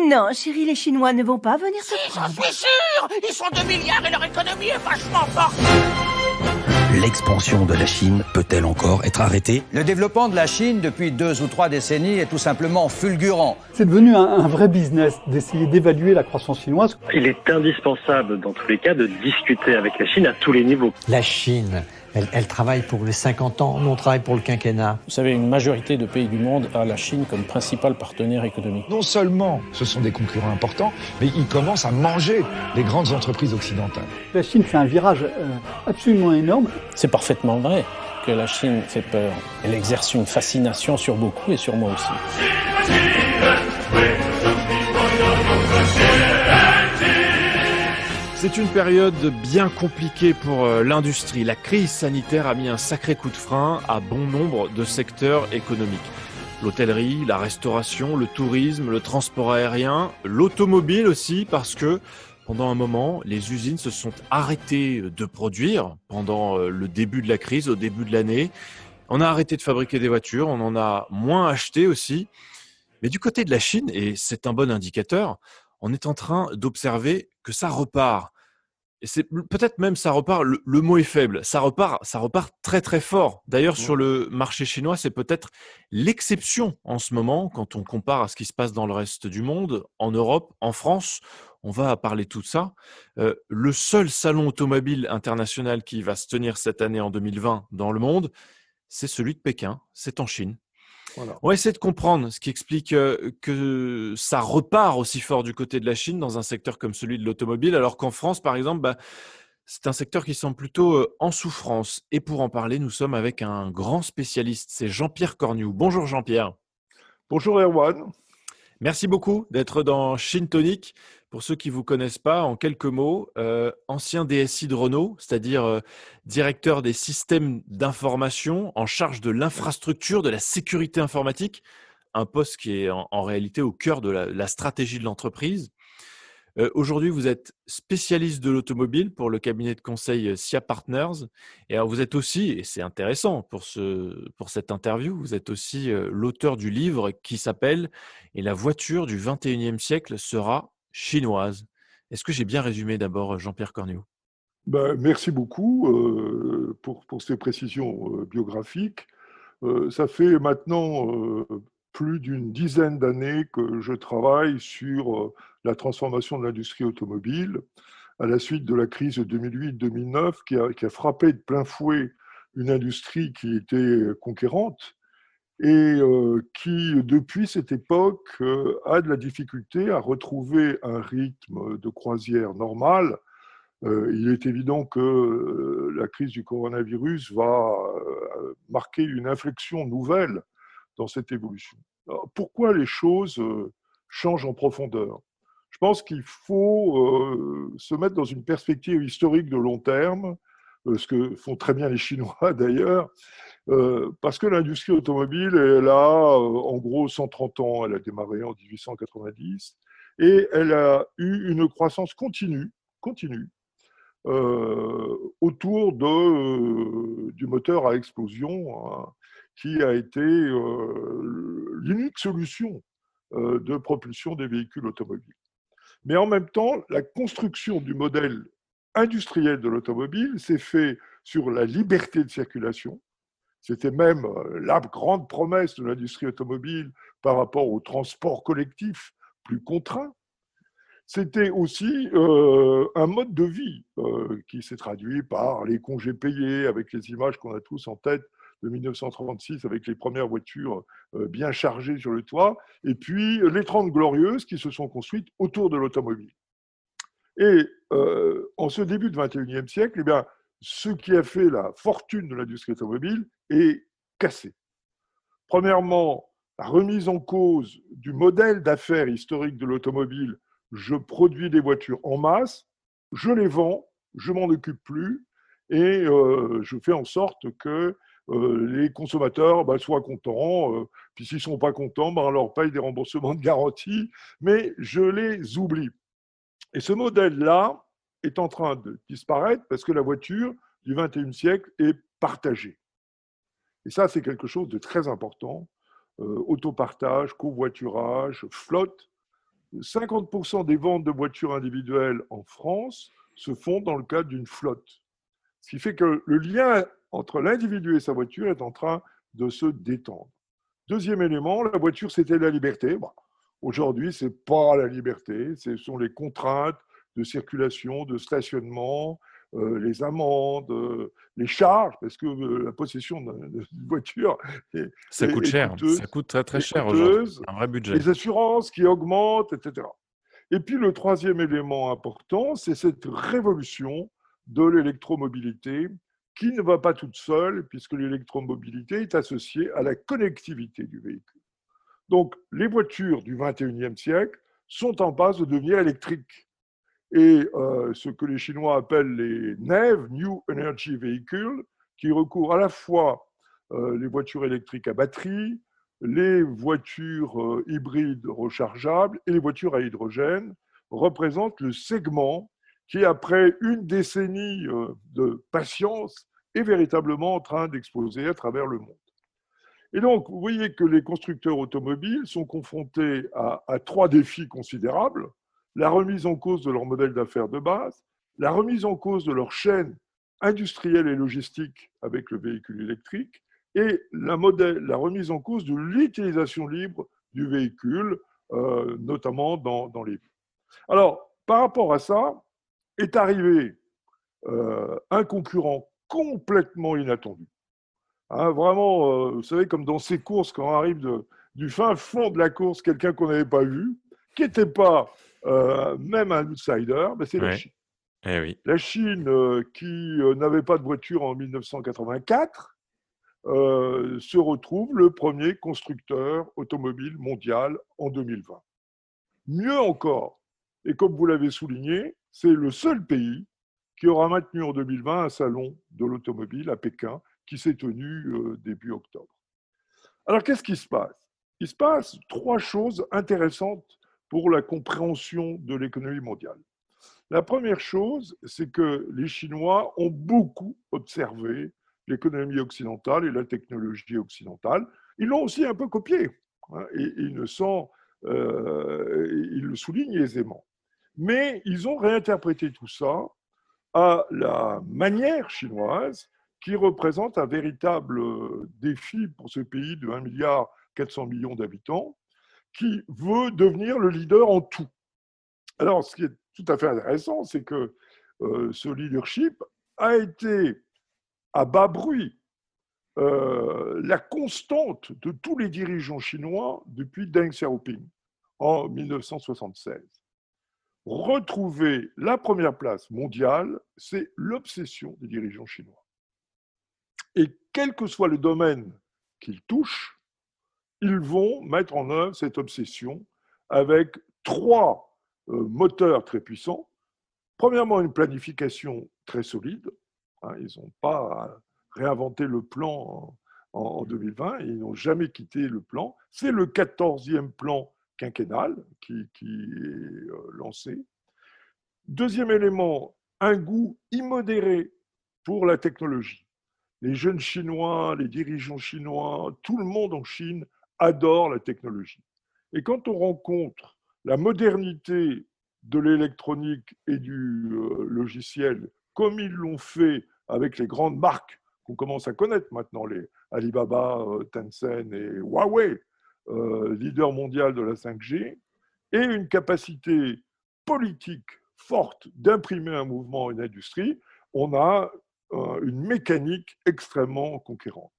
Non, chérie, les Chinois ne vont pas venir te Si, j'en prendre. suis sûr! Ils sont 2 milliards et leur économie est vachement forte! L'expansion de la Chine peut-elle encore être arrêtée? Le développement de la Chine depuis 2 ou 3 décennies est tout simplement fulgurant. C'est devenu un vrai business d'essayer d'évaluer la croissance chinoise. Il est indispensable dans tous les cas de discuter avec la Chine à tous les niveaux. La Chine, elle travaille pour les 50 ans, nous on travaille pour le quinquennat. Vous savez, une majorité de pays du monde a la Chine comme principal partenaire économique. Non seulement ce sont des concurrents importants, mais ils commencent à manger les grandes entreprises occidentales. La Chine fait un virage absolument énorme. C'est parfaitement vrai que la Chine fait peur. Elle exerce une fascination sur beaucoup et sur moi aussi. C'est une période bien compliquée pour l'industrie. La crise sanitaire a mis un sacré coup de frein à bon nombre de secteurs économiques. L'hôtellerie, la restauration, le tourisme, le transport aérien, l'automobile aussi, parce que pendant un moment, les usines se sont arrêtées de produire pendant le début de la crise, au début de l'année. On a arrêté de fabriquer des voitures, on en a moins acheté aussi. Mais du côté de la Chine, et c'est un bon indicateur, on est en train d'observer que ça repart. Et c'est peut-être même ça repart, le mot est faible, ça repart très très fort. D'ailleurs, sur le marché chinois, c'est peut-être l'exception en ce moment, quand on compare à ce qui se passe dans le reste du monde, en Europe, en France. On va parler de tout ça. Le seul salon automobile international qui va se tenir cette année en 2020 dans le monde, c'est celui de Pékin, c'est en Chine. Voilà. On va essayer de comprendre ce qui explique que ça repart aussi fort du côté de la Chine dans un secteur comme celui de l'automobile, alors qu'en France, par exemple, c'est un secteur qui semble plutôt en souffrance. Et pour en parler, nous sommes avec un grand spécialiste, c'est Jean-Pierre Cornioux. Bonjour Jean-Pierre. Bonjour Erwan. Merci beaucoup d'être dans Chine Tonic. Pour ceux qui ne vous connaissent pas, en quelques mots, ancien DSI de Renault, c'est-à-dire directeur des systèmes d'information en charge de l'infrastructure, de la sécurité informatique, un poste qui est en réalité au cœur de la stratégie de l'entreprise. Aujourd'hui, vous êtes spécialiste de l'automobile pour le cabinet de conseil SIA Partners. Et alors, vous êtes aussi, et c'est intéressant pour cette interview, vous êtes aussi l'auteur du livre qui s'appelle « Et la voiture du 21e siècle sera chinoise ». Est-ce que j'ai bien résumé d'abord, Jean-Pierre Cornioux? Merci beaucoup pour ces précisions biographiques. Ça fait maintenant plus d'une dizaine d'années que je travaille sur la transformation de l'industrie automobile à la suite de la crise de 2008-2009 qui a frappé de plein fouet une industrie qui était conquérante et qui, depuis cette époque, a de la difficulté à retrouver un rythme de croisière normal. Il est évident que la crise du coronavirus va marquer une inflexion nouvelle dans cette évolution. Alors, pourquoi les choses changent en profondeur? Je pense qu'il faut se mettre dans une perspective historique de long terme, ce que font très bien les Chinois d'ailleurs, parce que l'industrie automobile, elle a en gros 130 ans, elle a démarré en 1890, et elle a eu une croissance continue autour du moteur à explosion, hein, qui a été l'unique solution de propulsion des véhicules automobiles. Mais en même temps, la construction du modèle industriel de l'automobile s'est faite sur la liberté de circulation. C'était même la grande promesse de l'industrie automobile par rapport au transport collectif plus contraint. C'était aussi un mode de vie qui s'est traduit par les congés payés, avec les images qu'on a tous en tête de 1936, avec les premières voitures bien chargées sur le toit, et puis les 30 glorieuses qui se sont construites autour de l'automobile. Et en ce début du XXIe siècle, eh bien, ce qui a fait la fortune de l'industrie automobile est cassé. Premièrement, la remise en cause du modèle d'affaires historique de l'automobile. Je produis des voitures en masse, je les vends, je m'en occupe plus et je fais en sorte que les consommateurs soient contents. Puis s'ils ne sont pas contents, on leur paye des remboursements de garantie, mais je les oublie. Et ce modèle-là est en train de disparaître parce que la voiture du XXIe siècle est partagée. Et ça, c'est quelque chose de très important. Autopartage, covoiturage, flotte. 50% des ventes de voitures individuelles en France se font dans le cadre d'une flotte. Ce qui fait que le lien entre l'individu et sa voiture est en train de se détendre. Deuxième élément, la voiture, c'était la liberté. Bon, aujourd'hui, ce n'est pas la liberté, ce sont les contraintes de circulation, de stationnement, les amendes, les charges, parce que la possession d'une voiture Ça coûte cher, coûteuse, ça coûte très très est cher aujourd'hui. coûteuse, C'est un vrai budget. les assurances qui augmentent, etc. Et puis le troisième élément important, c'est cette révolution de l'électromobilité qui ne va pas toute seule, puisque l'électromobilité est associée à la connectivité du véhicule. Donc les voitures du 21e siècle sont en passe de devenir électriques. Et ce que les Chinois appellent les NEV, New Energy Vehicles, qui recourent à la fois les voitures électriques à batterie, les voitures hybrides rechargeables et les voitures à hydrogène, représentent le segment qui, après une décennie de patience, est véritablement en train d'exploser à travers le monde. Et donc, vous voyez que les constructeurs automobiles sont confrontés à trois défis considérables: la remise en cause de leur modèle d'affaires de base, la remise en cause de leur chaîne industrielle et logistique avec le véhicule électrique, et la remise en cause de l'utilisation libre du véhicule, notamment dans les villes. Alors, par rapport à ça, est arrivé un concurrent complètement inattendu. Hein, vraiment, vous savez, comme dans ces courses, quand on arrive du fin fond de la course, quelqu'un qu'on n'avait pas vu, qui n'était pas même un outsider, ben c'est la Chine. Eh oui. La Chine, qui n'avait pas de voiture en 1984, se retrouve le premier constructeur automobile mondial en 2020. Mieux encore, et comme vous l'avez souligné, c'est le seul pays qui aura maintenu en 2020 un salon de l'automobile à Pékin qui s'est tenu début octobre. Alors, qu'est-ce qui se passe? Il se passe trois choses intéressantes pour la compréhension de l'économie mondiale. La première chose, c'est que les Chinois ont beaucoup observé l'économie occidentale et la technologie occidentale. Ils l'ont aussi un peu copié, hein, et ils le soulignent aisément. Mais ils ont réinterprété tout ça à la manière chinoise, qui représente un véritable défi pour ce pays de 1,4 milliard d'habitants, qui veut devenir le leader en tout. Alors, ce qui est tout à fait intéressant, c'est que ce leadership a été à bas bruit la constante de tous les dirigeants chinois depuis Deng Xiaoping en 1976. Retrouver la première place mondiale, c'est l'obsession des dirigeants chinois. Et quel que soit le domaine qu'ils touchent, ils vont mettre en œuvre cette obsession avec trois moteurs très puissants. Premièrement, une planification très solide. Ils n'ont pas réinventé le plan en 2020, ils n'ont jamais quitté le plan. C'est le 14e plan quinquennal qui est lancé. Deuxième élément, un goût immodéré pour la technologie. Les jeunes Chinois, les dirigeants chinois, tout le monde en Chine adore la technologie. Et quand on rencontre la modernité de l'électronique et du logiciel, comme ils l'ont fait avec les grandes marques qu'on commence à connaître maintenant, les Alibaba, Tencent et Huawei, leader mondial de la 5G, et une capacité politique forte d'imprimer un mouvement, une industrie, on a une mécanique extrêmement conquérante.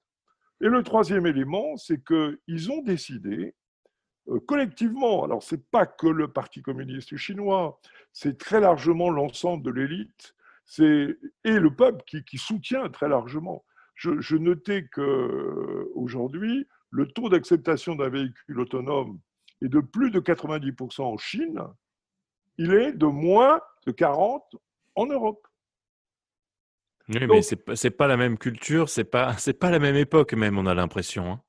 Et le troisième élément, c'est qu'ils ont décidé collectivement, alors ce n'est pas que le Parti communiste chinois, c'est très largement l'ensemble de l'élite et le peuple qui soutient très largement. Je notais qu'aujourd'hui, le taux d'acceptation d'un véhicule autonome est de plus de 90% en Chine, il est de moins de 40% en Europe. Oui, mais c'est pas la même culture, c'est pas la même époque même, on a l'impression. Hein.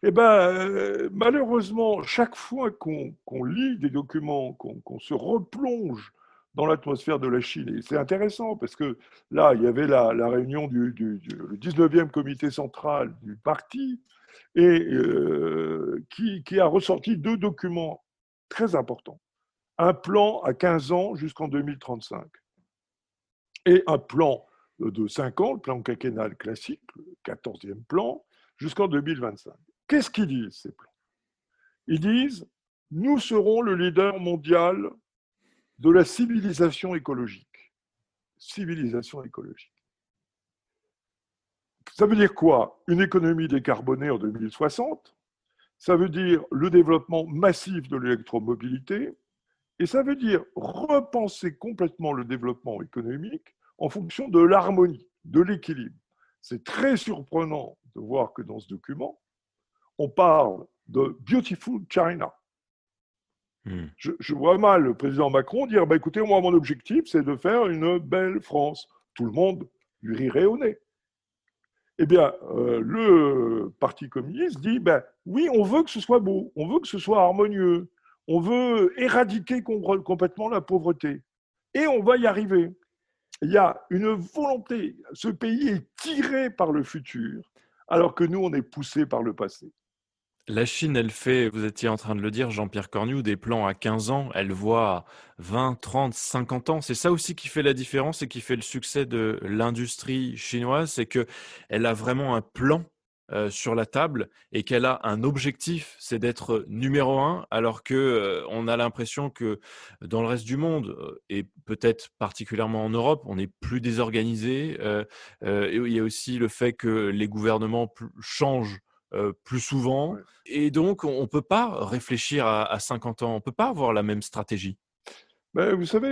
Eh bien, malheureusement, chaque fois qu'on lit des documents, qu'on se replonge dans l'atmosphère de la Chine, et c'est intéressant parce que là, il y avait la réunion du 19e comité central du parti, et qui a ressorti deux documents très importants. un plan à 15 ans jusqu'en 2035 et un plan de 5 ans, le plan quinquennal classique, le 14e plan, jusqu'en 2025. Qu'est-ce qu'ils disent, ces plans? Ils disent, nous serons le leader mondial de la civilisation écologique. Civilisation écologique. Ça veut dire quoi? Une économie décarbonée en 2060, ça veut dire le développement massif de l'électromobilité, et ça veut dire repenser complètement le développement économique en fonction de l'harmonie, de l'équilibre. C'est très surprenant de voir que dans ce document, on parle de Beautiful China. Je vois mal le président Macron dire bah, écoutez, moi, mon objectif, c'est de faire une belle France. Tout le monde lui rirait au nez. Eh bien, le Parti communiste dit ben, oui, on veut que ce soit beau, on veut que ce soit harmonieux, on veut éradiquer complètement la pauvreté. Et on va y arriver. Il y a une volonté. Ce pays est tiré par le futur, alors que nous, on est poussé par le passé. La Chine, elle fait, vous étiez en train de le dire, Jean-Pierre Cornu, des plans à 15 ans, elle voit 20, 30, 50 ans. C'est ça aussi qui fait la différence et qui fait le succès de l'industrie chinoise, c'est qu'elle a vraiment un plan sur la table et qu'elle a un objectif, c'est d'être numéro un, alors que on a l'impression que dans le reste du monde, et peut-être particulièrement en Europe, on est plus désorganisé. Et il y a aussi le fait que les gouvernements changent plus souvent. Ouais. Et donc, on ne peut pas réfléchir à 50 ans, on ne peut pas avoir la même stratégie. Mais vous savez,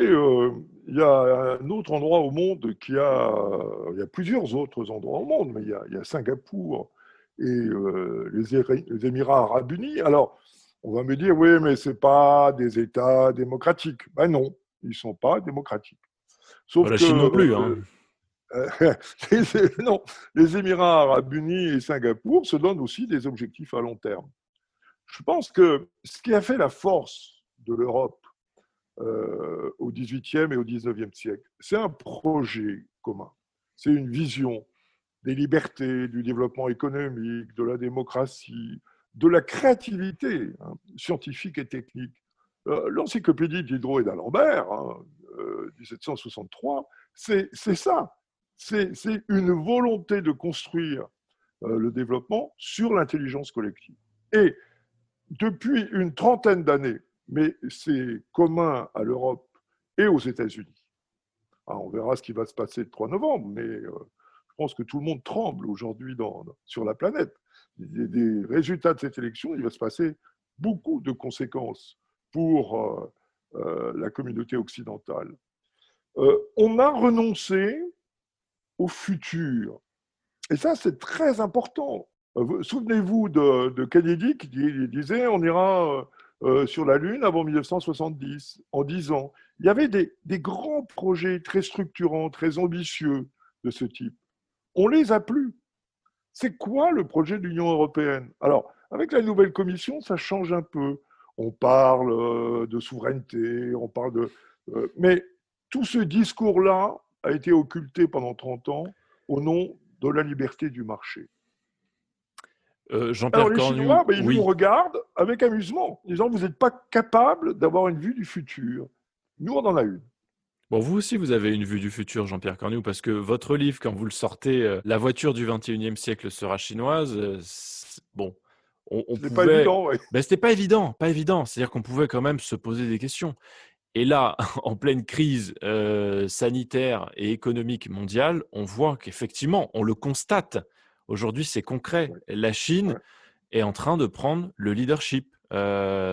il y a un autre endroit au monde il y a plusieurs autres endroits au monde, mais il y a Singapour et les Émirats arabes unis. Alors, on va me dire, oui, mais ce n'est pas des États démocratiques. Ben non, ils ne sont pas démocratiques. Sauf la Chine non plus, hein. Non, les Émirats arabes unis et Singapour se donnent aussi des objectifs à long terme. Je pense que ce qui a fait la force de l'Europe au XVIIIe et au XIXe siècle, c'est un projet commun, c'est une vision des libertés, du développement économique, de la démocratie, de la créativité scientifique et technique. L'encyclopédie de Diderot et d'Alembert, 1763, c'est ça. C'est une volonté de construire le développement sur l'intelligence collective. Et depuis une trentaine d'années, mais c'est commun à l'Europe et aux États-Unis. Alors, on verra ce qui va se passer le 3 novembre, mais je pense que tout le monde tremble aujourd'hui sur la planète. Des résultats de cette élection, il va se passer beaucoup de conséquences pour la communauté occidentale. On a renoncé au futur. Et ça, c'est très important. Souvenez-vous de Kennedy qui disait on ira sur la Lune avant 1970, en 10 ans. Il y avait des grands projets très structurants, très ambitieux de ce type. On ne les a plus. C'est quoi le projet de l'Union européenne? Alors, avec la nouvelle commission, ça change un peu. On parle de souveraineté, on parle de... mais tout ce discours-là a été occulté pendant 30 ans au nom de la liberté du marché. Jean-Pierre Cornu, les Chinois, ils nous regardent avec amusement, en disant vous n'êtes pas capable d'avoir une vue du futur. Nous, on en a une. Bon, vous aussi, vous avez une vue du futur, Jean-Pierre Cornu, parce que votre livre, quand vous le sortez, La voiture du 21e siècle sera chinoise, bon, on c'était pouvait... pas évident, ouais. Ben, c'était pas évident. C'est-à-dire qu'on pouvait quand même se poser des questions. Et là, en pleine crise sanitaire et économique mondiale, on voit qu'effectivement, on le constate. Aujourd'hui, c'est concret. Ouais. La Chine est en train de prendre le leadership.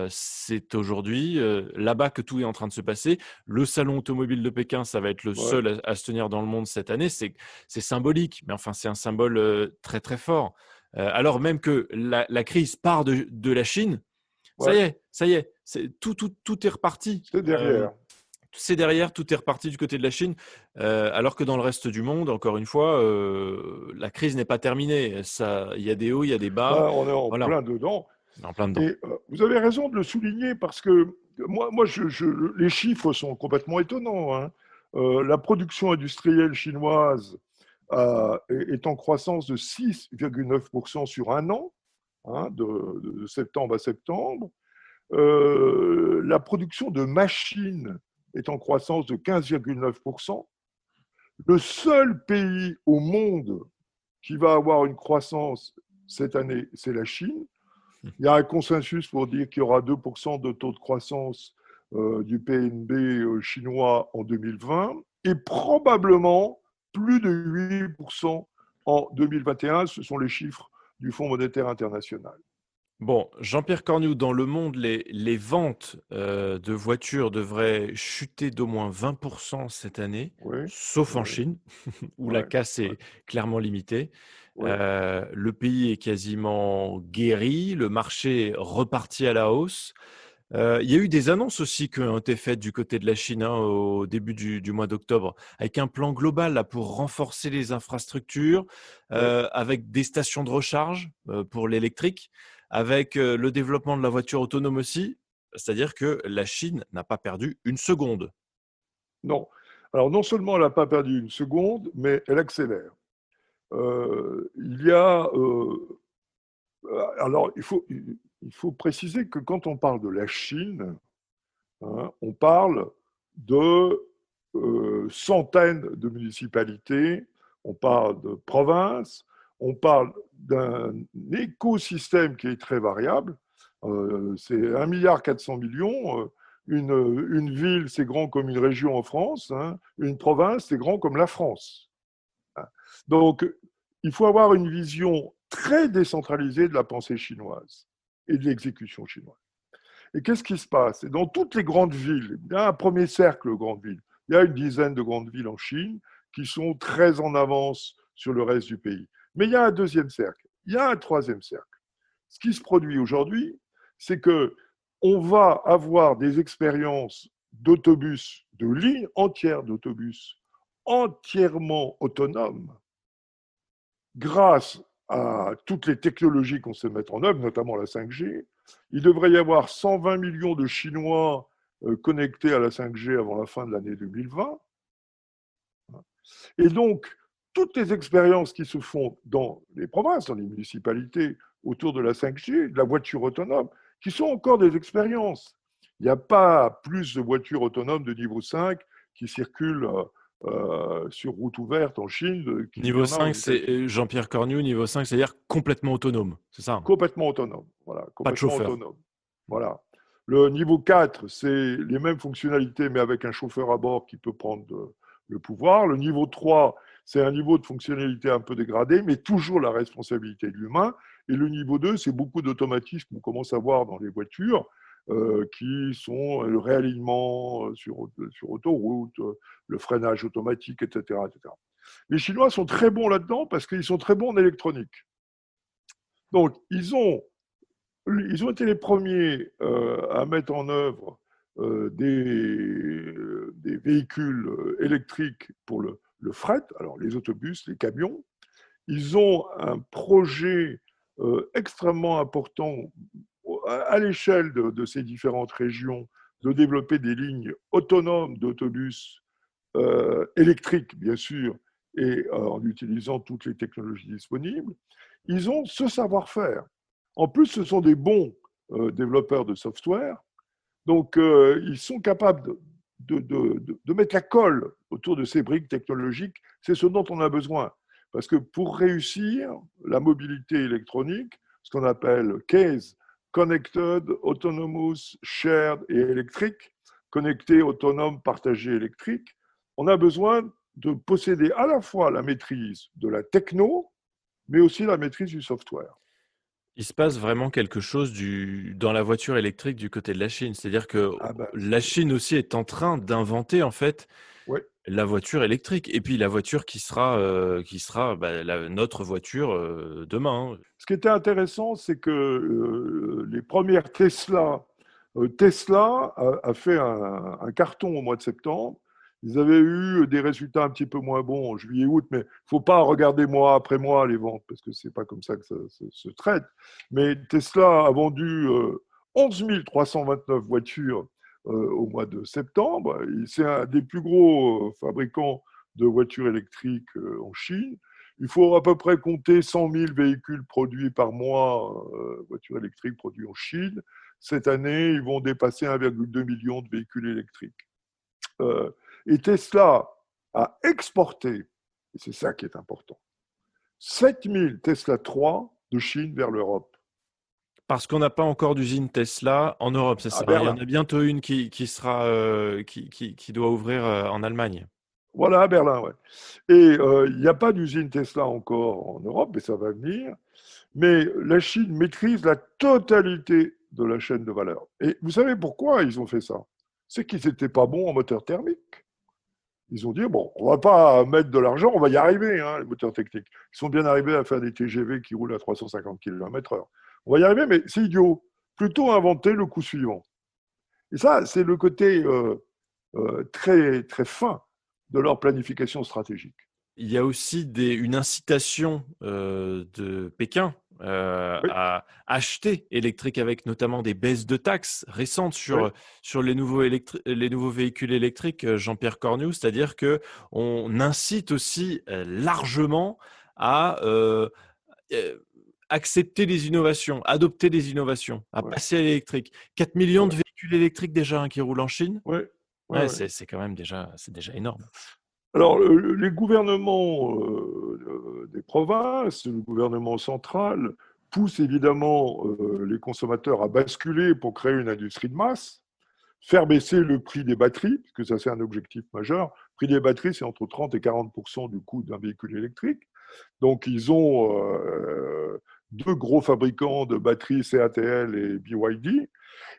C'est aujourd'hui là-bas que tout est en train de se passer. Le salon automobile de Pékin, ça va être le seul à se tenir dans le monde cette année. C'est symbolique, mais enfin, c'est un symbole très, très fort. Alors même que la crise part de la Chine, ça y est, tout est reparti. C'est derrière. C'est derrière, tout est reparti du côté de la Chine, alors que dans le reste du monde, encore une fois, la crise n'est pas terminée. Il y a des hauts, il y a des bas. On est en plein dedans. En plein dedans. Et, vous avez raison de le souligner parce que moi les chiffres sont complètement étonnants. Hein. La production industrielle chinoise est en croissance de 6,9% sur un an, hein, de septembre à septembre. La production de machines est en croissance de 15,9%. Le seul pays au monde qui va avoir une croissance cette année, c'est la Chine. Il y a un consensus pour dire qu'il y aura 2% de taux de croissance du PNB chinois en 2020 et probablement plus de 8% en 2021. Ce sont les chiffres du Fonds monétaire international. Bon, Jean-Pierre Cornu, dans le monde, les ventes de voitures devraient chuter d'au moins 20% cette année, Oui, sauf en oui, Chine, où la ouais, casse ouais, est clairement limitée. ouais. Le pays est quasiment guéri, le marché est reparti à la hausse. Il y a eu des annonces aussi qui ont été faites du côté de la Chine au début du mois d'octobre, avec un plan global là, pour renforcer les infrastructures, Ouais. avec des stations de recharge pour l'électrique, avec le développement de la voiture autonome aussi. C'est-à-dire que la Chine n'a pas perdu une seconde. Non. Alors, non seulement elle n'a pas perdu une seconde, mais elle accélère. Il y a. Alors, il faut préciser que quand on parle de la Chine, hein, on parle de centaines de municipalités, on parle de provinces, on parle d'un écosystème qui est très variable. C'est 1,4 milliard. Une ville, c'est grand comme une région en France. Hein. Une province, c'est grand comme la France. Donc, il faut avoir une vision très décentralisée de la pensée chinoise et de l'exécution chinoise. Et qu'est-ce qui se passe? Et dans toutes les grandes villes, il y a un premier cercle de grandes villes. Il y a une dizaine de grandes villes en Chine qui sont très en avance sur le reste du pays. Mais il y a un deuxième cercle, il y a un troisième cercle. Ce qui se produit aujourd'hui, c'est qu'on va avoir des expériences d'autobus, de lignes entières d'autobus entièrement autonomes grâce à toutes les technologies qu'on sait mettre en œuvre, notamment la 5G. Il devrait y avoir 120 millions de Chinois connectés à la 5G avant la fin de l'année 2020. Et donc, toutes les expériences qui se font dans les provinces, dans les municipalités, autour de la 5G, de la voiture autonome, qui sont encore des expériences. Il n'y a pas plus de voitures autonomes de niveau 5 qui circulent sur route ouverte en Chine. Niveau 5, c'est Jean-Pierre Cornu, niveau 5, c'est-à-dire complètement autonome, c'est ça? Complètement autonome, voilà. Pas de Complètement chauffeur. autonome. Voilà. Le niveau 4, c'est les mêmes fonctionnalités, mais avec un chauffeur à bord qui peut prendre le pouvoir. Le niveau 3, c'est un niveau de fonctionnalité un peu dégradé, mais toujours la responsabilité de l'humain. Et le niveau 2, c'est beaucoup d'automatismes qu'on commence à voir dans les voitures, qui sont le réalignement sur autoroute, le freinage automatique, etc., etc. Les Chinois sont très bons là-dedans parce qu'ils sont très bons en électronique. Donc, ils ont été les premiers à mettre en œuvre des véhicules électriques pour le fret, alors les autobus, les camions. Ils ont un projet extrêmement important à l'échelle de ces différentes régions de développer des lignes autonomes d'autobus électriques, bien sûr, et en utilisant toutes les technologies disponibles. Ils ont ce savoir-faire. En plus, ce sont des bons développeurs de software. Donc, ils sont capables de mettre la colle autour de ces briques technologiques. C'est ce dont on a besoin. Parce que pour réussir la mobilité électronique, ce qu'on appelle CASE, Connected, Autonomous, Shared et électrique, connecté, autonome, partagé, électrique, on a besoin de posséder à la fois la maîtrise de la techno, mais aussi la maîtrise du software. Il se passe vraiment quelque chose dans la voiture électrique du côté de la Chine. C'est-à-dire que la Chine aussi est en train d'inventer en fait la voiture électrique et puis la voiture qui sera notre voiture demain. Ce qui était intéressant, c'est que les premières Tesla a fait un carton au mois de septembre. Ils avaient eu des résultats un petit peu moins bons en juillet-août, mais il ne faut pas regarder mois après mois les ventes, parce que ce n'est pas comme ça que ça se traite. Mais Tesla a vendu 11 329 voitures au mois de septembre. C'est un des plus gros fabricants de voitures électriques en Chine. Il faut à peu près compter 100 000 véhicules produits par mois, voitures électriques produits en Chine. Cette année, ils vont dépasser 1,2 million de véhicules électriques. Et Tesla a exporté, et c'est ça qui est important, 7000 Tesla 3 de Chine vers l'Europe. Parce qu'on n'a pas encore d'usine Tesla en Europe, c'est ça. Il y en a bientôt une qui doit ouvrir en Allemagne. Voilà, à Berlin, ouais. Et il n'y a pas d'usine Tesla encore en Europe, mais ça va venir. Mais la Chine maîtrise la totalité de la chaîne de valeur. Et vous savez pourquoi ils ont fait ça? C'est qu'ils n'étaient pas bons en moteur thermique. Ils ont dit, bon, on ne va pas mettre de l'argent, on va y arriver, hein, les moteurs techniques. Ils sont bien arrivés à faire des TGV qui roulent à 350 km/h. On va y arriver, mais c'est idiot. Plutôt inventer le coup suivant. Et ça, c'est le côté très, très fin de leur planification stratégique. Il y a aussi une incitation de Pékin Oui. à acheter électrique avec notamment des baisses de taxes récentes sur les nouveaux véhicules électriques, Jean-Pierre Cornu, c'est-à-dire qu'on incite aussi largement à accepter les innovations, adopter des innovations, à passer à l'électrique. 4 millions de véhicules électriques déjà qui roulent en Chine. C'est quand même déjà énorme. Alors, les gouvernements des provinces, le gouvernement central, poussent évidemment les consommateurs à basculer pour créer une industrie de masse, faire baisser le prix des batteries, parce que ça c'est un objectif majeur. Le prix des batteries, c'est entre 30 et 40% du coût d'un véhicule électrique. Donc, ils ont deux gros fabricants de batteries, CATL et BYD.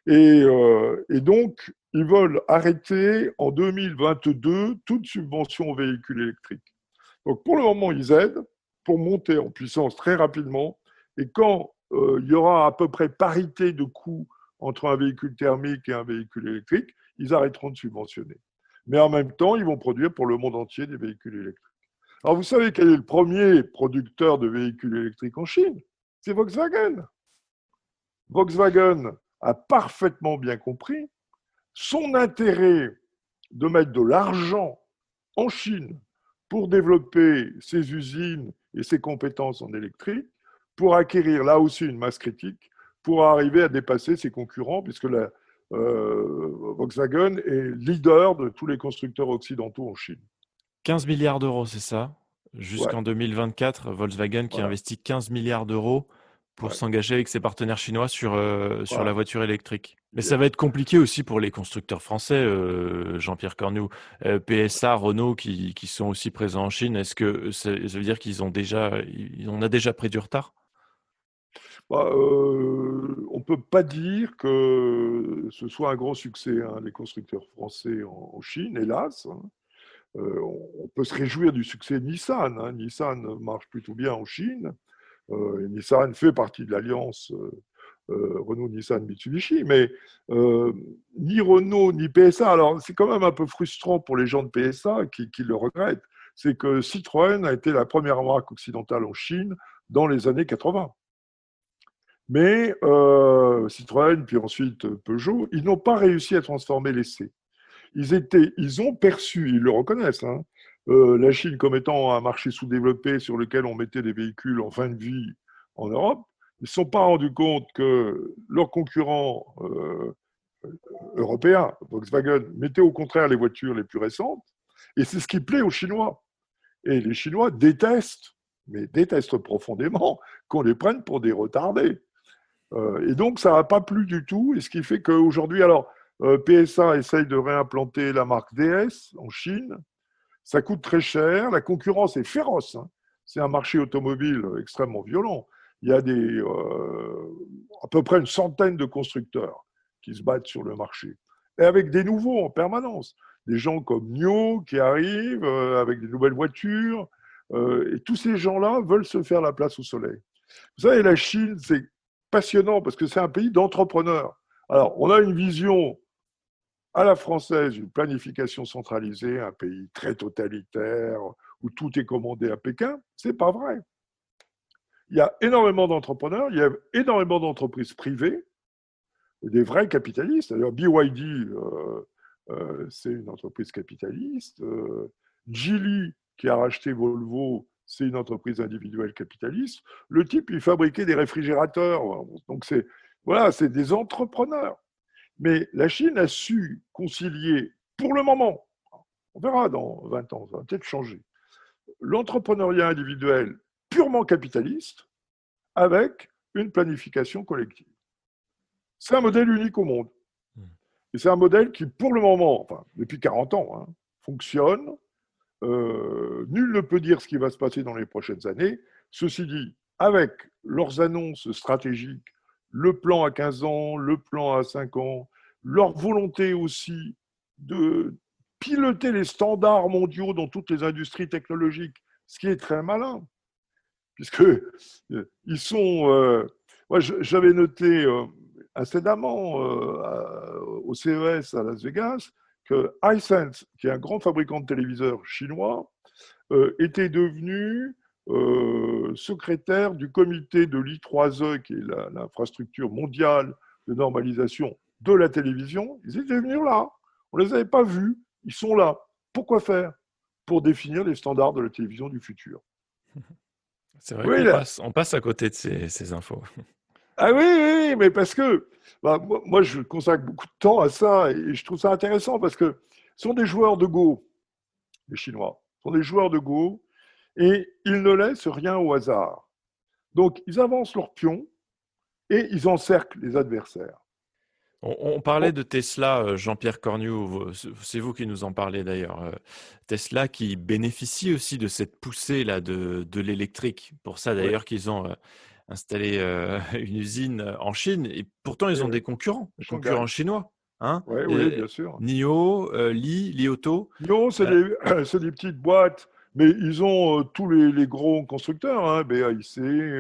Et donc, ils veulent arrêter en 2022 toute subvention aux véhicules électriques. Donc, pour le moment, ils aident pour monter en puissance très rapidement. Et quand il y aura à peu près parité de coût entre un véhicule thermique et un véhicule électrique, ils arrêteront de subventionner. Mais en même temps, ils vont produire pour le monde entier des véhicules électriques. Alors, vous savez quel est le premier producteur de véhicules électriques en Chine? C'est Volkswagen. Volkswagen a parfaitement bien compris son intérêt de mettre de l'argent en Chine pour développer ses usines et ses compétences en électrique, pour acquérir là aussi une masse critique, pour arriver à dépasser ses concurrents, puisque Volkswagen est leader de tous les constructeurs occidentaux en Chine. 15 milliards d'euros, c'est ça? Jusqu'en 2024, Volkswagen qui investit 15 milliards d'euros pour s'engager avec ses partenaires chinois sur la voiture électrique. Mais ça va être compliqué aussi pour les constructeurs français, Jean-Pierre Cornu. PSA, Renault qui sont aussi présents en Chine. Est-ce que ça veut dire qu'on a déjà pris du retard? On ne peut pas dire que ce soit un grand succès, hein, les constructeurs français en Chine, hélas. Hein. On peut se réjouir du succès de Nissan. Hein. Nissan marche plutôt bien en Chine. Et Nissan fait partie de l'alliance Renault, Nissan, Mitsubishi. Mais ni Renault, ni PSA, alors c'est quand même un peu frustrant pour les gens de PSA qui le regrettent, c'est que Citroën a été la première marque occidentale en Chine dans les années 80. Mais Citroën, puis ensuite Peugeot, ils n'ont pas réussi à transformer l'essai. Ils ont perçu, ils le reconnaissent, hein, la Chine comme étant un marché sous-développé sur lequel on mettait des véhicules en fin de vie en Europe. Ils ne se sont pas rendus compte que leurs concurrents européens, Volkswagen, mettaient au contraire les voitures les plus récentes. Et c'est ce qui plaît aux Chinois. Et les Chinois détestent profondément qu'on les prenne pour des retardés. Et donc, ça n'a pas plu du tout. Et ce qui fait qu'aujourd'hui, alors, PSA essaye de réimplanter la marque DS en Chine. Ça coûte très cher. La concurrence est féroce. Hein. C'est un marché automobile extrêmement violent. Il y a à peu près une centaine de constructeurs qui se battent sur le marché. Et avec des nouveaux en permanence. Des gens comme NIO qui arrivent avec des nouvelles voitures. Et tous ces gens-là veulent se faire la place au soleil. Vous savez, la Chine, c'est passionnant parce que c'est un pays d'entrepreneurs. Alors, on a une vision à la française, une planification centralisée, un pays très totalitaire, où tout est commandé à Pékin. Ce n'est pas vrai. Il y a énormément d'entrepreneurs, il y a énormément d'entreprises privées, des vrais capitalistes. D'ailleurs, BYD, c'est une entreprise capitaliste. Geely, qui a racheté Volvo, c'est une entreprise individuelle capitaliste. Le type, il fabriquait des réfrigérateurs. Donc, Voilà, c'est des entrepreneurs. Mais la Chine a su concilier, pour le moment, on verra dans 20 ans, ça va peut-être changer, l'entrepreneuriat individuel purement capitaliste avec une planification collective. C'est un modèle unique au monde. Et c'est un modèle qui, pour le moment, enfin, depuis 40 ans, fonctionne. Nul ne peut dire ce qui va se passer dans les prochaines années. Ceci dit, avec leurs annonces stratégiques, le plan à 15 ans, le plan à 5 ans, leur volonté aussi de piloter les standards mondiaux dans toutes les industries technologiques, ce qui est très malin, puisque ils sont... moi, j'avais noté incidemment au CES à Las Vegas que Hisense, qui est un grand fabricant de téléviseurs chinois, était devenu secrétaire du comité de l'I3E, qui est l'infrastructure mondiale de normalisation de la télévision. Ils étaient venus là. On ne les avait pas vus. Ils sont là. Pourquoi faire? Pour définir les standards de la télévision du futur. C'est vrai qu'on passe à côté de ces infos. Ah oui, mais parce que moi, je consacre beaucoup de temps à ça et je trouve ça intéressant parce que ce sont des joueurs de Go, les Chinois. Ce sont des joueurs de Go et ils ne laissent rien au hasard. Donc, ils avancent leurs pions et ils encerclent les adversaires. On parlait de Tesla, Jean-Pierre Cornu, c'est vous qui nous en parlez d'ailleurs. Tesla qui bénéficie aussi de cette poussée-là de l'électrique. Pour ça d'ailleurs qu'ils ont installé une usine en Chine. Et pourtant, ils ont des concurrents chinois. Hein, oui, bien sûr. NIO, Li Auto. NIO, c'est des petites boîtes, mais ils ont tous les gros constructeurs, BAIC, SAIC,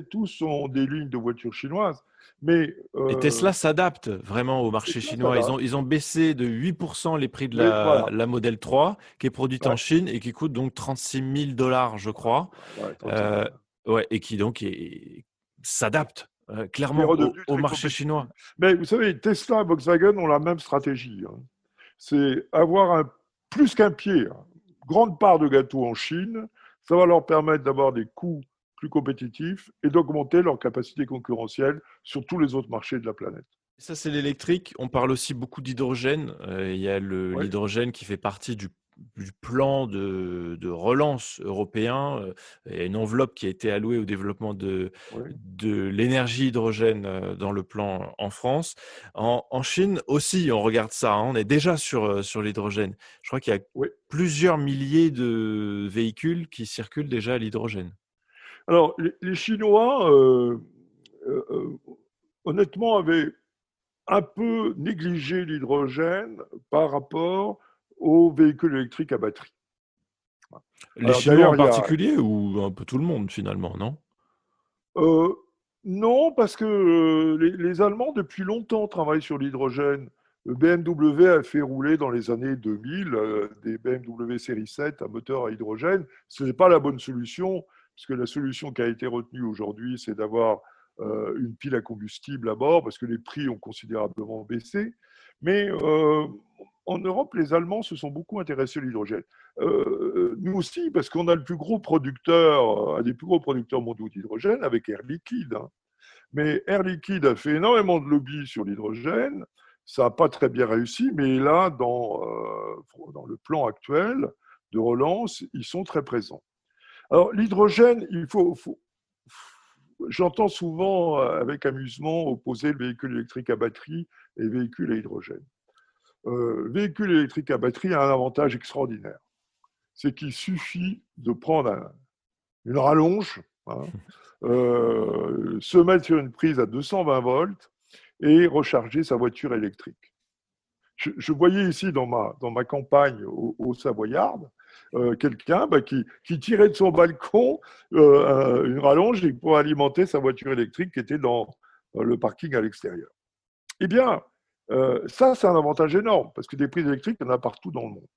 tous sont des lignes de voitures chinoises. Mais, et Tesla s'adapte vraiment au marché chinois. Ils ont baissé de 8% les prix de la Model 3, qui est produite en Chine et qui coûte donc $36 000, je crois. Et qui donc s'adapte clairement au marché chinois. Mais vous savez, Tesla et Volkswagen ont la même stratégie. C'est avoir plus qu'un pied, grande part de gâteau en Chine. Ça va leur permettre d'avoir des coûts plus compétitifs et d'augmenter leur capacité concurrentielle sur tous les autres marchés de la planète. Ça, c'est l'électrique. On parle aussi beaucoup d'hydrogène. Il y a l'hydrogène qui fait partie du plan de relance européen. Il y a une enveloppe qui a été allouée au développement de l'énergie hydrogène dans le plan en France. En Chine aussi, on regarde ça. On est déjà sur l'hydrogène. Je crois qu'il y a plusieurs milliers de véhicules qui circulent déjà à l'hydrogène. Alors, les Chinois, honnêtement, avaient un peu négligé l'hydrogène par rapport aux véhicules électriques à batterie. Les Chinois en particulier ou un peu tout le monde finalement, non? Non, parce que les Allemands, depuis longtemps, travaillent sur l'hydrogène. BMW a fait rouler dans les années 2000 des BMW série 7 à moteur à hydrogène. Ce n'est pas la bonne solution, puisque la solution qui a été retenue aujourd'hui, c'est d'avoir une pile à combustible à bord, parce que les prix ont considérablement baissé. Mais en Europe, les Allemands se sont beaucoup intéressés à l'hydrogène. Nous aussi, parce qu'on a un des plus gros producteurs mondiaux d'hydrogène avec Air Liquide. Mais Air Liquide a fait énormément de lobby sur l'hydrogène. Ça n'a pas très bien réussi, mais là, dans le plan actuel de relance, ils sont très présents. Alors, l'hydrogène, j'entends souvent avec amusement opposer le véhicule électrique à batterie et le véhicule à hydrogène. Le véhicule électrique à batterie a un avantage extraordinaire. C'est qu'il suffit de prendre une rallonge, se mettre sur une prise à 220 volts et recharger sa voiture électrique. Je voyais ici dans ma campagne au Savoyard, quelqu'un qui tirait de son balcon une rallonge pour alimenter sa voiture électrique qui était dans le parking à l'extérieur. Eh bien, ça, c'est un avantage énorme, parce que des prises électriques, il y en a partout dans le monde.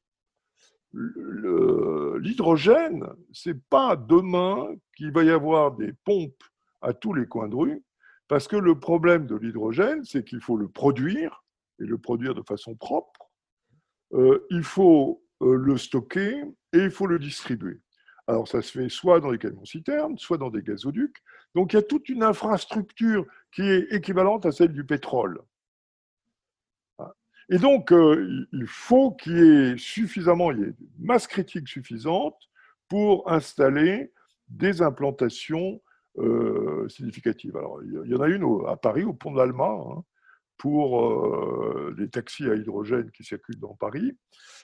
L'hydrogène, ce n'est pas demain qu'il va y avoir des pompes à tous les coins de rue, parce que le problème de l'hydrogène, c'est qu'il faut le produire, et le produire de façon propre. Il faut le stocker et il faut le distribuer. Alors, ça se fait soit dans des camions-citernes, soit dans des gazoducs. Donc, il y a toute une infrastructure qui est équivalente à celle du pétrole. Et donc, il faut qu'il y ait suffisamment, il y ait une masse critique suffisante pour installer des implantations significatives. Alors, il y en a une à Paris, au pont de l'Alma, hein, pour les taxis à hydrogène qui circulent dans Paris,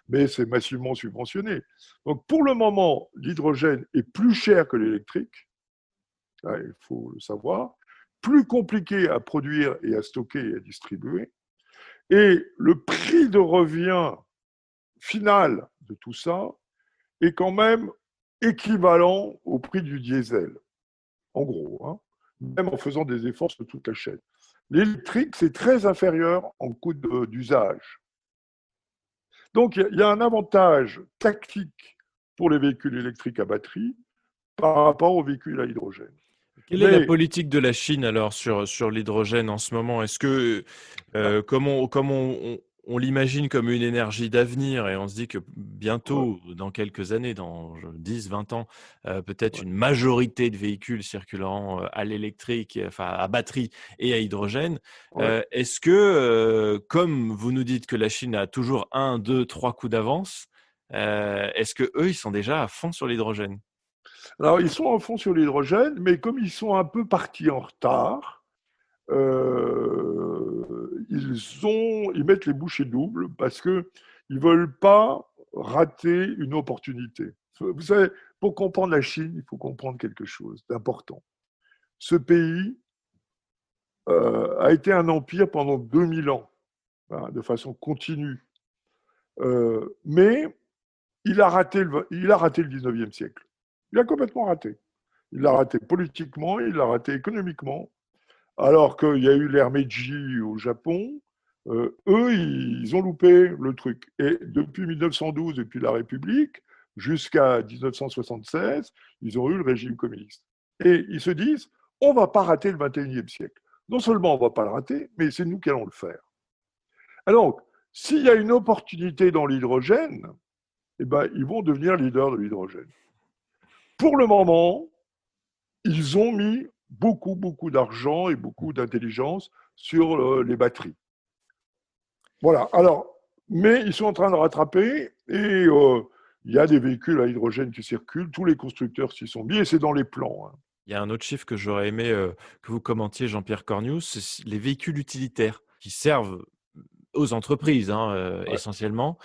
mais c'est massivement subventionné. Donc, pour le moment, l'hydrogène est plus cher que l'électrique, il faut le savoir, plus compliqué à produire et à stocker et à distribuer, et le prix de revient final de tout ça est quand même équivalent au prix du diesel, en gros, hein, même en faisant des efforts sur toute la chaîne. L'électrique, c'est très inférieur en coût d'usage. Donc, il y a un avantage tactique pour les véhicules électriques à batterie par rapport aux véhicules à hydrogène. Quelle est la politique de la Chine alors sur l'hydrogène en ce moment? Est-ce que, comme on l'imagine comme une énergie d'avenir et on se dit que bientôt, dans quelques années, dans 10, 20 ans, peut-être une majorité de véhicules circuleront à l'électrique, enfin à batterie et à hydrogène, est-ce que, comme vous nous dites que la Chine a toujours 1, 2, 3 coups d'avance, est-ce qu'eux, ils sont déjà à fond sur l'hydrogène? Alors, ils sont à fond sur l'hydrogène, mais comme ils sont un peu partis en retard, ils mettent les bouchées doubles parce qu'ils ne veulent pas rater une opportunité. Vous savez, pour comprendre la Chine, il faut comprendre quelque chose d'important. Ce pays a été un empire pendant 2000 ans, hein, de façon continue. Mais il a raté le 19e siècle. Il a complètement raté. Il l'a raté politiquement, il l'a raté économiquement. Alors qu'il y a eu l'ère Meiji au Japon, eux, ils ont loupé le truc. Et depuis 1912, depuis la République, jusqu'à 1976, ils ont eu le régime communiste. Et ils se disent, on ne va pas rater le 21e siècle. Non seulement on ne va pas le rater, mais c'est nous qui allons le faire. Alors, s'il y a une opportunité dans l'hydrogène, eh ben, ils vont devenir leaders de l'hydrogène. Pour le moment, ils ont mis beaucoup d'argent et beaucoup d'intelligence sur les batteries. Voilà. Alors, mais ils sont en train de rattraper et il y a des véhicules à hydrogène qui circulent. Tous les constructeurs s'y sont mis et c'est dans les plans. Hein. Il y a un autre chiffre que j'aurais aimé que vous commentiez, Jean-Pierre Cornioux, c'est les véhicules utilitaires qui servent aux entreprises essentiellement.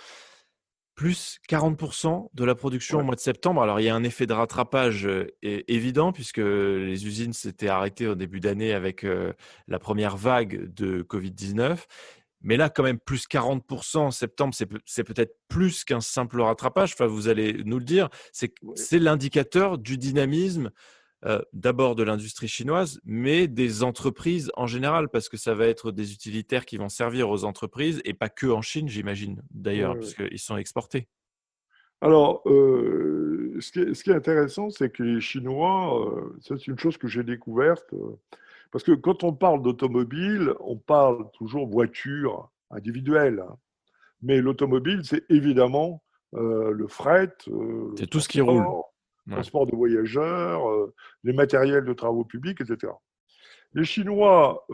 Plus 40% de la production au mois de septembre. Alors, il y a un effet de rattrapage évident puisque les usines s'étaient arrêtées au début d'année avec la première vague de Covid-19. Mais là, quand même, plus 40% en septembre, c'est peut-être plus qu'un simple rattrapage. Enfin, vous allez nous le dire. C'est l'indicateur du dynamisme d'abord de l'industrie chinoise, mais des entreprises en général, parce que ça va être des utilitaires qui vont servir aux entreprises et pas que en Chine, j'imagine, d'ailleurs, puisqu'ils sont exportés. Alors, ce qui est intéressant, c'est que les Chinois, ça c'est une chose que j'ai découverte, parce que quand on parle d'automobile, on parle toujours voiture individuelle, hein, mais l'automobile, c'est évidemment le fret, c'est tout ce qui roule. Transport de voyageurs, les matériels de travaux publics, etc. Les Chinois,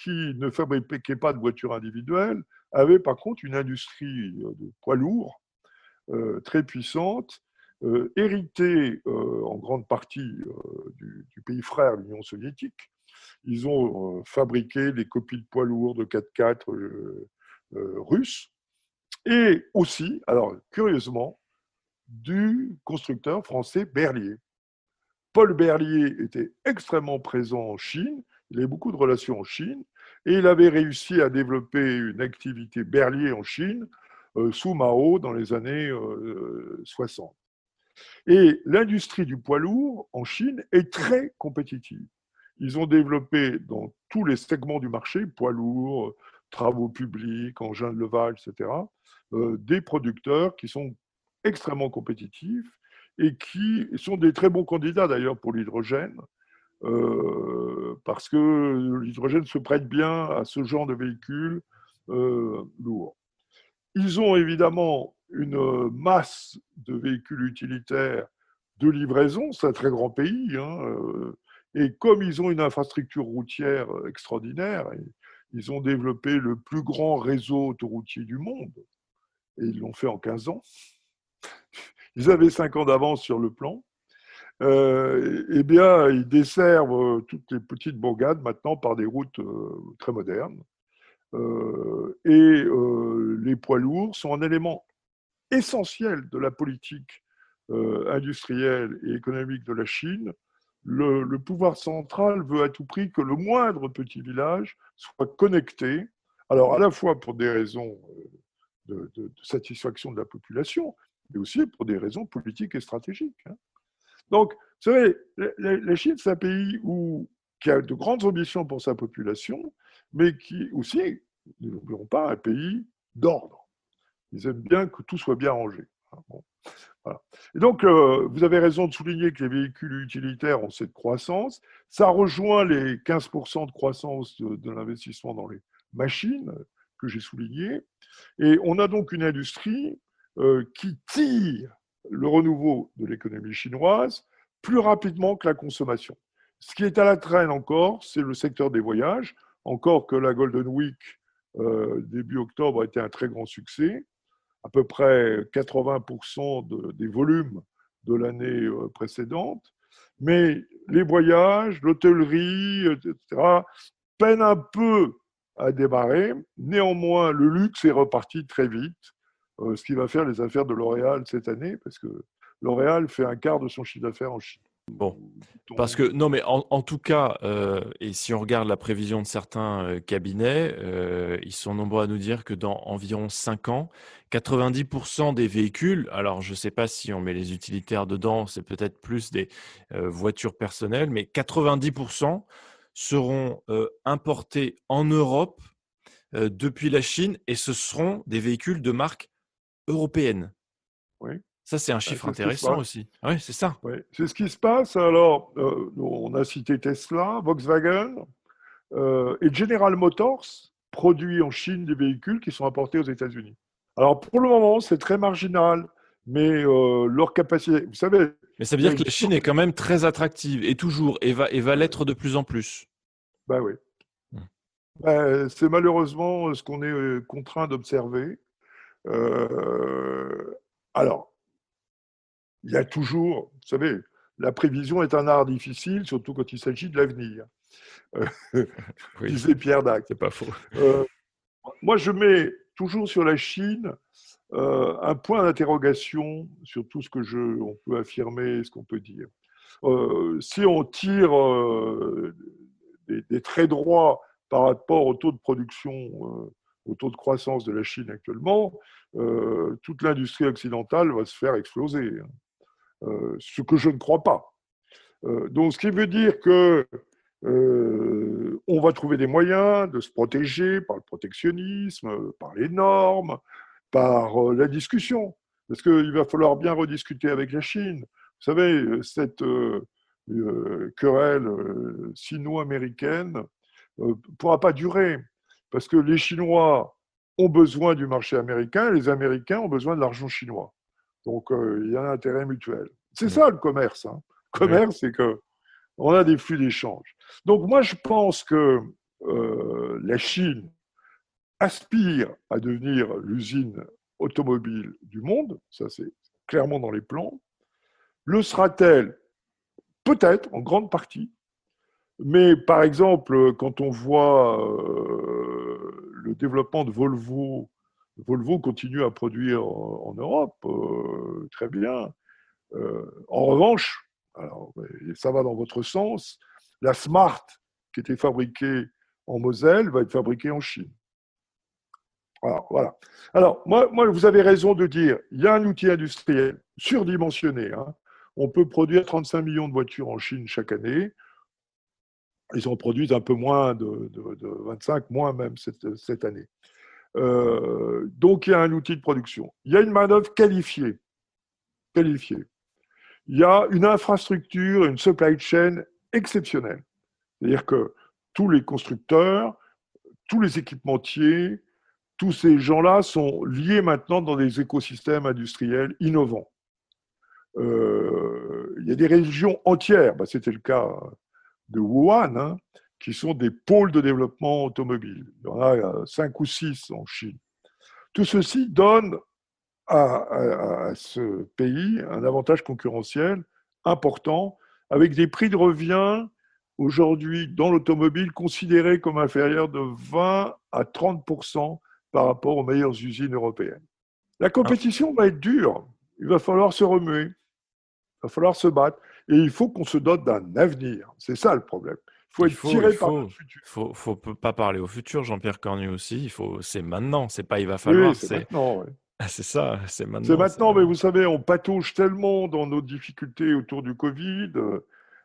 qui ne fabriquaient pas de voitures individuelles, avaient par contre une industrie de poids lourds très puissante, héritée en grande partie du pays frère, l'Union soviétique. Ils ont fabriqué des copies de poids lourds de 4x4 russes, et aussi, alors curieusement, du constructeur français Berliet. Paul Berliet était extrêmement présent en Chine, il avait beaucoup de relations en Chine, et il avait réussi à développer une activité Berliet en Chine sous Mao dans les années 60. Et l'industrie du poids lourd en Chine est très compétitive. Ils ont développé dans tous les segments du marché, poids lourds, travaux publics, engins de levage, etc., des producteurs qui sont extrêmement compétitifs et qui sont des très bons candidats d'ailleurs pour l'hydrogène, parce que l'hydrogène se prête bien à ce genre de véhicules lourds. Ils ont évidemment une masse de véhicules utilitaires de livraison. C'est un très grand pays, hein, et comme ils ont une infrastructure routière extraordinaire, ils ont développé le plus grand réseau autoroutier du monde, et ils l'ont fait en 15 ans. Ils avaient 5 ans d'avance sur le plan. Eh bien, ils desservent toutes les petites bourgades maintenant par des routes très modernes. Et les poids lourds sont un élément essentiel de la politique industrielle et économique de la Chine. Le pouvoir central veut à tout prix que le moindre petit village soit connecté, alors à la fois pour des raisons de satisfaction de la population, mais aussi pour des raisons politiques et stratégiques. Donc, vous savez, la Chine, c'est un pays qui a de grandes ambitions pour sa population, mais qui aussi, ne l'oublions pas, un pays d'ordre. Ils aiment bien que tout soit bien rangé. Bon, voilà. Et donc, vous avez raison de souligner que les véhicules utilitaires ont cette croissance. Ça rejoint les 15% de croissance de l'investissement dans les machines que j'ai souligné. Et on a donc une industrie qui tire le renouveau de l'économie chinoise plus rapidement que la consommation. Ce qui est à la traîne encore, c'est le secteur des voyages, encore que la Golden Week, début octobre, a été un très grand succès. À peu près 80% des volumes de l'année précédente. Mais les voyages, l'hôtellerie, etc., peinent un peu à démarrer. Néanmoins, le luxe est reparti très vite, ce qui va faire les affaires de L'Oréal cette année, parce que L'Oréal fait un quart de son chiffre d'affaires en Chine. Bon, parce que, non, mais en tout cas, et si on regarde la prévision de certains cabinets, ils sont nombreux à nous dire que dans environ 5 ans, 90% des véhicules, alors je ne sais pas si on met les utilitaires dedans, c'est peut-être plus des voitures personnelles, mais 90% seront importés en Europe depuis la Chine, et ce seront des véhicules de marque européenne. Oui. Ça, c'est un chiffre intéressant aussi. Oui, c'est ça. Oui, c'est ce qui se passe. Alors, on a cité Tesla, Volkswagen et General Motors produit en Chine des véhicules qui sont importés aux États-Unis. Alors, pour le moment, c'est très marginal, mais leur capacité, vous savez... Mais ça veut dire que la Chine est quand même très attractive, et toujours, et va l'être de plus en plus. Ben oui. Ben, c'est malheureusement ce qu'on est contraint d'observer. Alors, il y a toujours, vous savez, la prévision est un art difficile, surtout quand il s'agit de l'avenir. Oui. Disait Pierre Dac. C'est pas faux. Moi, je mets toujours sur la Chine un point d'interrogation sur tout ce on peut affirmer, ce qu'on peut dire. Si on tire des traits droits par rapport au taux de production, au taux de croissance de la Chine actuellement, toute l'industrie occidentale va se faire exploser. Ce que je ne crois pas. Donc, ce qui veut dire que on va trouver des moyens de se protéger par le protectionnisme, par les normes, par la discussion. Parce qu'il va falloir bien rediscuter avec la Chine. Vous savez, cette querelle sino-américaine ne pourra pas durer. Parce que les Chinois ont besoin du marché américain, et les Américains ont besoin de l'argent chinois. Donc, il y a un intérêt mutuel. C'est ça le commerce. Hein. Le commerce, c'est qu'on a des flux d'échange. Donc, moi, je pense que la Chine aspire à devenir l'usine automobile du monde. Ça, c'est clairement dans les plans. Le sera-t-elle? Peut-être, en grande partie. Mais, par exemple, quand on voit le développement de Volvo, Volvo continue à produire en Europe, très bien. En revanche, alors, ça va dans votre sens, la Smart, qui était fabriquée en Moselle, va être fabriquée en Chine. Voilà. Alors, moi, vous avez raison de dire, il y a un outil industriel surdimensionné. Hein. On peut produire 35 millions de voitures en Chine chaque année. Ils en produisent un peu moins de 25, moins même cette année. Donc, il y a un outil de production. Il y a une main-d'œuvre qualifiée. Il y a une infrastructure, une supply chain exceptionnelle. C'est-à-dire que tous les constructeurs, tous les équipementiers, tous ces gens-là sont liés maintenant dans des écosystèmes industriels innovants. y a des régions entières, c'était le cas de Wuhan, hein, qui sont des pôles de développement automobile. Il y en a 5 ou 6 en Chine. Tout ceci donne à ce pays un avantage concurrentiel important, avec des prix de revient aujourd'hui dans l'automobile considérés comme inférieurs de 20 à 30% par rapport aux meilleures usines européennes. La compétition va être dure. Il va falloir se remuer. Il va falloir se battre. Et il faut qu'on se dote d'un avenir. C'est ça le problème. Il faut être tiré par le futur. Faut pas parler au futur, Jean-Pierre Cornu aussi. C'est maintenant. C'est pas il va falloir. Oui, c'est maintenant. Ouais. C'est ça, c'est maintenant. C'est maintenant, mais vous savez, on patauge tellement dans nos difficultés autour du Covid.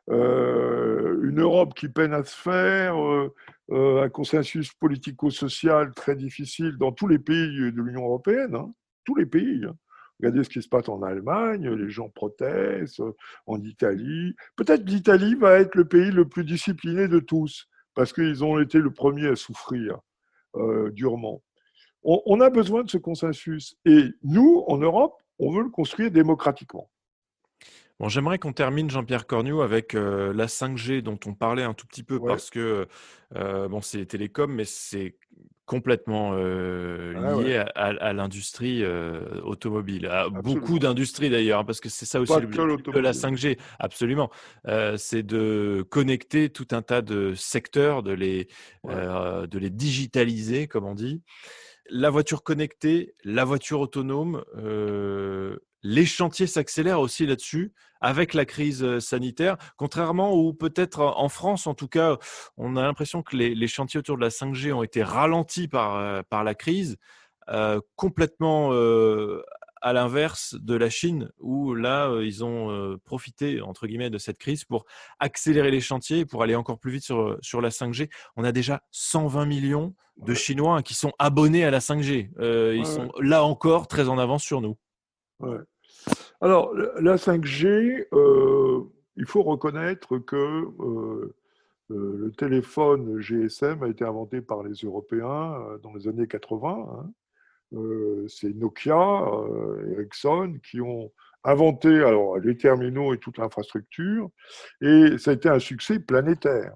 Une Europe qui peine à se faire, un consensus politico-social très difficile dans tous les pays de l'Union européenne, hein, tous les pays. Hein. Regardez ce qui se passe en Allemagne, les gens protestent, en Italie. Peut-être l'Italie va être le pays le plus discipliné de tous, parce qu'ils ont été le premier à souffrir durement. On a besoin de ce consensus. Et nous, en Europe, on veut le construire démocratiquement. Bon, j'aimerais qu'on termine, Jean-Pierre Cornu, avec la 5G dont on parlait un tout petit peu, parce que c'est les télécoms, mais c'est complètement lié à l'industrie automobile, à beaucoup d'industries d'ailleurs, hein, parce que c'est ça aussi l'objectif de la 5G, absolument. C'est de connecter tout un tas de secteurs, de les digitaliser, comme on dit. La voiture connectée, la voiture autonome, les chantiers s'accélèrent aussi là-dessus avec la crise sanitaire, contrairement ou peut-être en France, en tout cas, on a l'impression que les chantiers autour de la 5G ont été ralentis par la crise, complètement à l'inverse de la Chine, où là, ils ont profité, entre guillemets, de cette crise pour accélérer les chantiers, pour aller encore plus vite sur la 5G. On a déjà 120 millions de Chinois qui sont abonnés à la 5G. Ils sont là encore très en avance sur nous. Ouais. Alors, la 5G, il faut reconnaître que le téléphone GSM a été inventé par les Européens dans les années 80. Hein. C'est Nokia, Ericsson qui ont inventé alors, les terminaux et toute l'infrastructure, et ça a été un succès planétaire.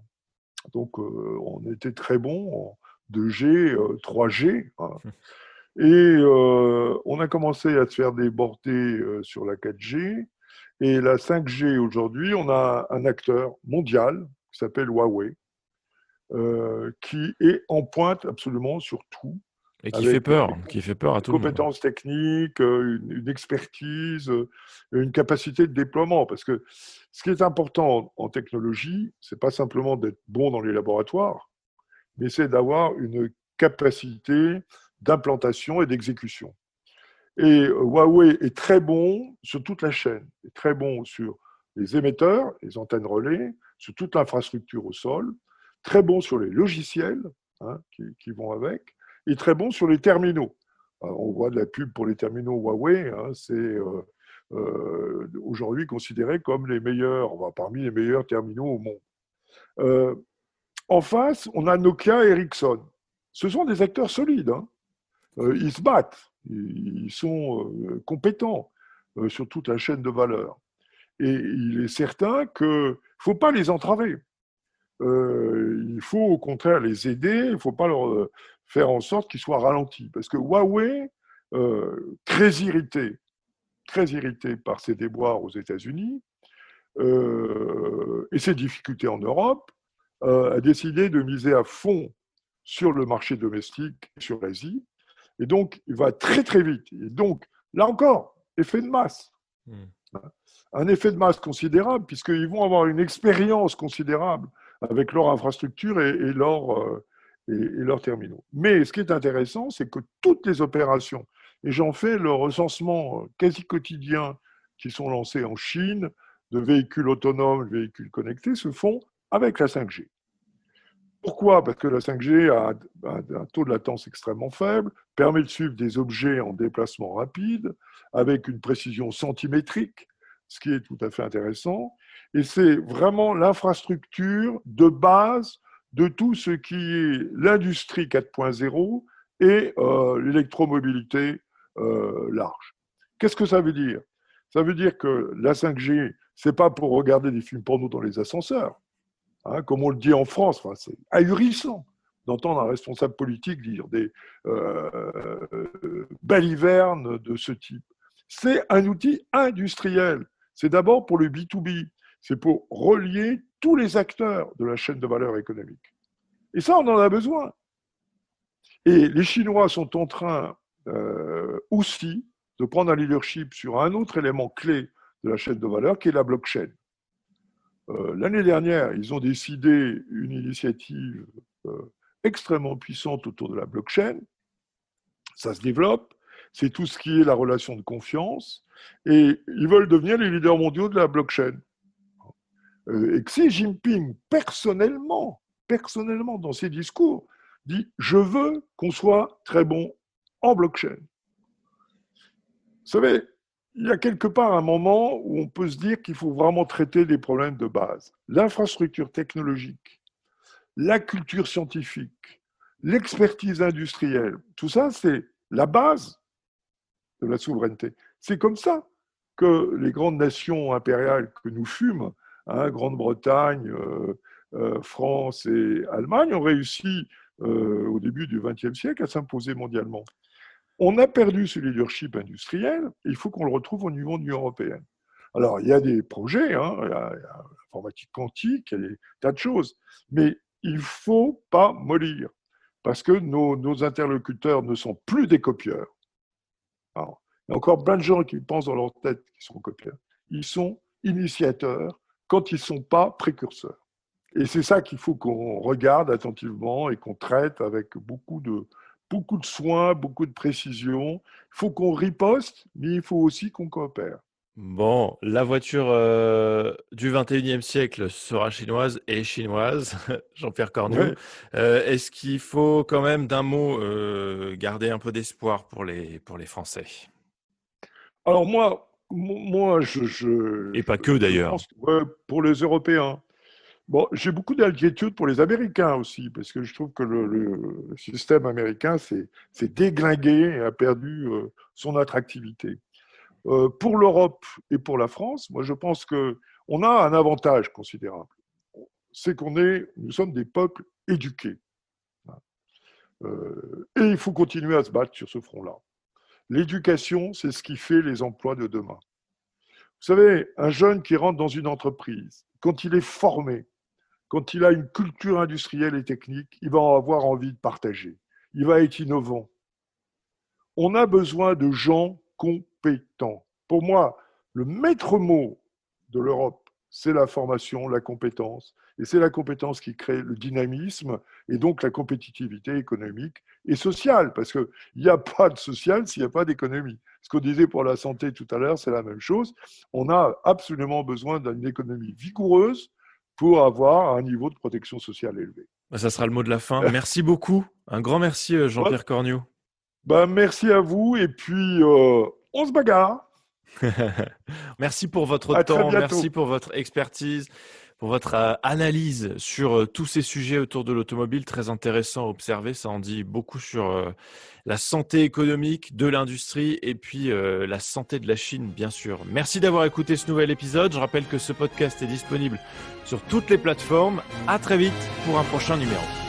Donc, on était très bon en 2G, 3G. Hein. Et on a commencé à se faire déborder sur la 4G. Et la 5G, aujourd'hui, on a un acteur mondial qui s'appelle Huawei, qui est en pointe absolument sur tout. Et qui fait peur à tout le monde. Compétences techniques, une expertise, une capacité de déploiement. Parce que ce qui est important en technologie, c'est pas simplement d'être bon dans les laboratoires, mais c'est d'avoir une capacité d'implantation et d'exécution. Et Huawei est très bon sur toute la chaîne, est très bon sur les émetteurs, les antennes relais, sur toute l'infrastructure au sol, très bon sur les logiciels hein, qui vont avec, et très bon sur les terminaux. On voit de la pub pour les terminaux Huawei, hein, c'est aujourd'hui considéré comme les meilleurs, parmi les meilleurs terminaux au monde. En face, on a Nokia et Ericsson. Ce sont des acteurs solides. Hein. Ils se battent, ils sont compétents sur toute la chaîne de valeur. Et il est certain qu'il ne faut pas les entraver. Il faut au contraire les aider, il ne faut pas leur faire en sorte qu'ils soient ralentis. Parce que Huawei, très irrité par ses déboires aux États-Unis et ses difficultés en Europe, a décidé de miser à fond sur le marché domestique, sur l'Asie. Et donc, il va très très vite. Et donc, là encore, effet de masse. Un effet de masse considérable, puisqu'ils vont avoir une expérience considérable avec leur infrastructure et leurs terminaux. Mais ce qui est intéressant, c'est que toutes les opérations, et j'en fais le recensement quasi quotidien qui sont lancés en Chine, de véhicules autonomes, de véhicules connectés, se font avec la 5G. Pourquoi ? Parce que la 5G a un taux de latence extrêmement faible, permet de suivre des objets en déplacement rapide, avec une précision centimétrique, ce qui est tout à fait intéressant. Et c'est vraiment l'infrastructure de base de tout ce qui est l'industrie 4.0 et l'électromobilité large. Qu'est-ce que ça veut dire ? Ça veut dire que la 5G c'est pas pour regarder des films porno dans les ascenseurs, hein, comme on le dit en France. Enfin, c'est ahurissant d'entendre un responsable politique dire des balivernes de ce type. C'est un outil industriel. C'est d'abord pour le B2B. C'est pour relier tous les acteurs de la chaîne de valeur économique. Et ça, on en a besoin. Et les Chinois sont en train aussi de prendre un leadership sur un autre élément clé de la chaîne de valeur, qui est la blockchain. L'année dernière, ils ont décidé une initiative extrêmement puissante autour de la blockchain. Ça se développe. C'est tout ce qui est la relation de confiance. Et ils veulent devenir les leaders mondiaux de la blockchain. Et Xi Jinping, personnellement, dans ses discours, dit « Je veux qu'on soit très bon en blockchain ». Vous savez, il y a quelque part un moment où on peut se dire qu'il faut vraiment traiter des problèmes de base. L'infrastructure technologique, la culture scientifique, l'expertise industrielle, tout ça, c'est la base de la souveraineté. C'est comme ça que les grandes nations impériales que nous fûmes, hein, Grande-Bretagne, France et Allemagne, ont réussi au début du XXe siècle à s'imposer mondialement. On a perdu ce leadership industriel et il faut qu'on le retrouve au niveau de l'Union européenne. Alors, il y a des projets, hein, il y a l'informatique quantique, il y a des tas de choses, mais il ne faut pas mollir parce que nos interlocuteurs ne sont plus des copieurs. Alors, il y a encore plein de gens qui pensent dans leur tête qu'ils sont copieurs. Ils sont initiateurs quand ils ne sont pas précurseurs. Et c'est ça qu'il faut qu'on regarde attentivement et qu'on traite avec beaucoup de soin, beaucoup de précision. Il faut qu'on riposte, mais il faut aussi qu'on coopère. Bon, la voiture du 21e siècle sera chinoise et chinoise, Jean-Pierre Cornu. Ouais. Est-ce qu'il faut quand même, d'un mot, garder un peu d'espoir pour les Français? Alors moi, et pas que d'ailleurs. Je pense que, pour les Européens. Bon, j'ai beaucoup d'inquiétude pour les Américains aussi, parce que je trouve que le système américain s'est déglingué et a perdu son attractivité. Pour l'Europe et pour la France, moi je pense qu'on a un avantage considérable. C'est nous sommes des peuples éduqués. Et il faut continuer à se battre sur ce front-là. L'éducation, c'est ce qui fait les emplois de demain. Vous savez, un jeune qui rentre dans une entreprise, quand il est formé, quand il a une culture industrielle et technique, il va avoir envie de partager. Il va être innovant. On a besoin de gens compétents. Pour moi, le maître mot de l'Europe, c'est la formation, la compétence. Et c'est la compétence qui crée le dynamisme et donc la compétitivité économique et sociale. Parce qu'il n'y a pas de social s'il n'y a pas d'économie. Ce qu'on disait pour la santé tout à l'heure, c'est la même chose. On a absolument besoin d'une économie vigoureuse pour avoir un niveau de protection sociale élevé. Ça sera le mot de la fin. Merci beaucoup. Un grand merci, Jean-Pierre Cornu. Merci à vous. Et puis, on se bagarre. Merci pour votre temps. Merci pour votre expertise, pour votre analyse sur tous ces sujets autour de l'automobile. Très intéressant à observer. Ça en dit beaucoup sur la santé économique de l'industrie et puis la santé de la Chine, bien sûr. Merci d'avoir écouté ce nouvel épisode. Je rappelle que ce podcast est disponible sur toutes les plateformes. À très vite pour un prochain numéro.